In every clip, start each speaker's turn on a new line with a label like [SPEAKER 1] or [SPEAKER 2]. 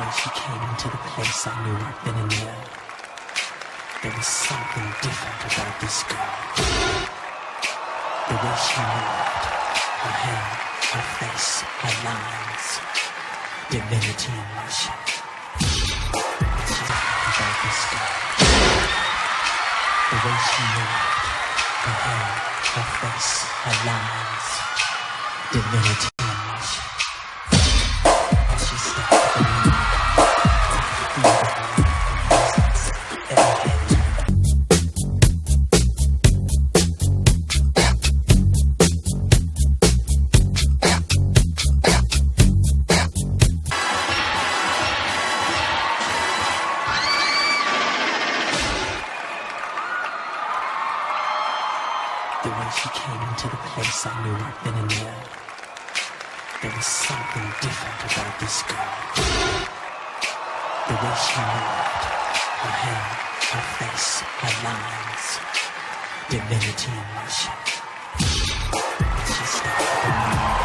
[SPEAKER 1] way she came into the place, I knew right then and there. There was something different about this girl. The way she moved, her hair, her face, her lines, divinity in motion. She's about this girl. The way she moved, her hair, her face, her lines, divinity in motion. As she stepped up in the room, the way she came into the place, I knew right then and there. There was something different about this girl. The way she moved, her hair, her face, her lines, divinity in motion. She stepped up in the room.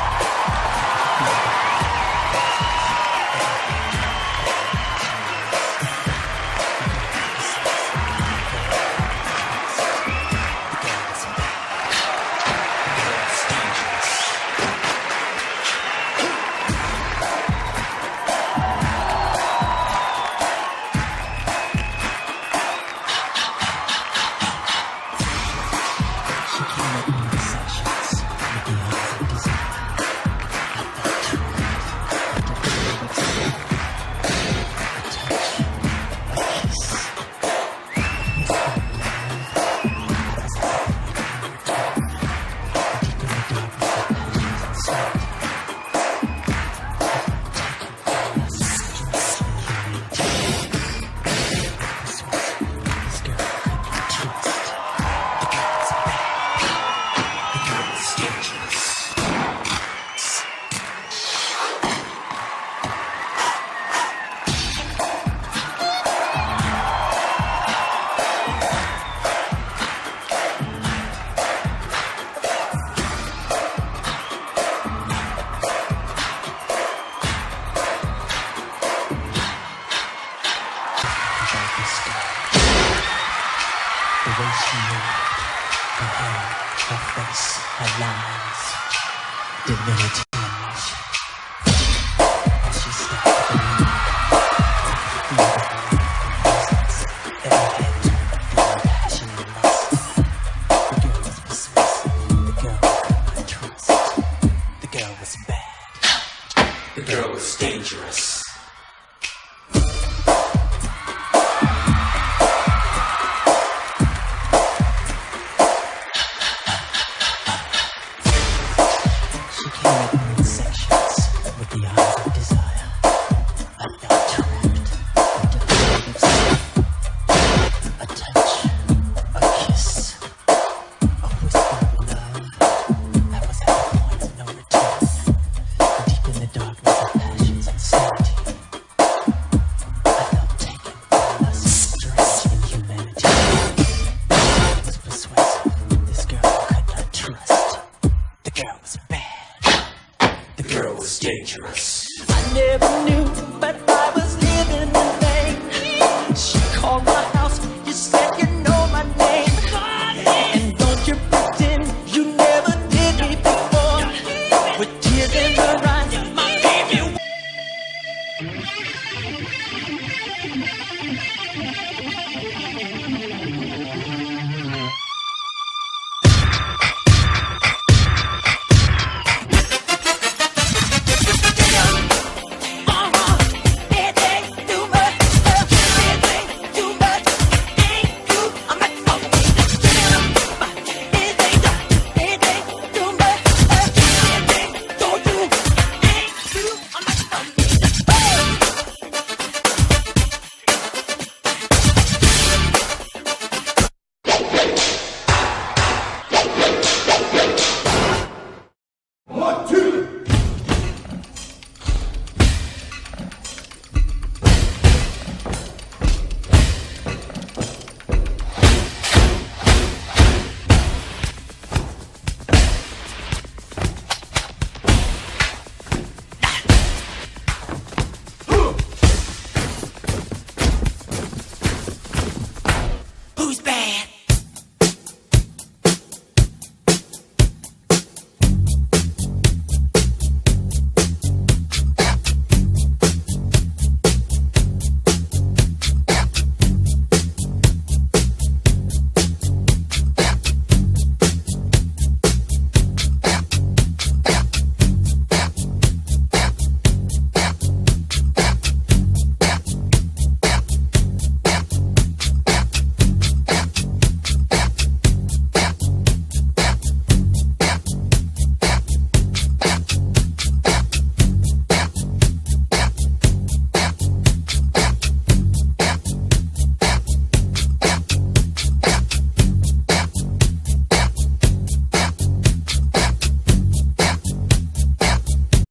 [SPEAKER 1] The way she moved, her hair, her face, her lines, divinity in motion. As she stepped up in the room, every head turned with passion and lust. The girl was persuasive, the girl I could not trust. The girl was bad, the girl was dangerous. The eyes of desire, I felt trapped, a touch, a kiss, a whisper of love. I was at the point of no return, deep in the darkness of passion's insanity. I felt taken by lust, strange inhumanity. I was persuasive, this girl I could not trust. The girl was bad. The girl was dangerous.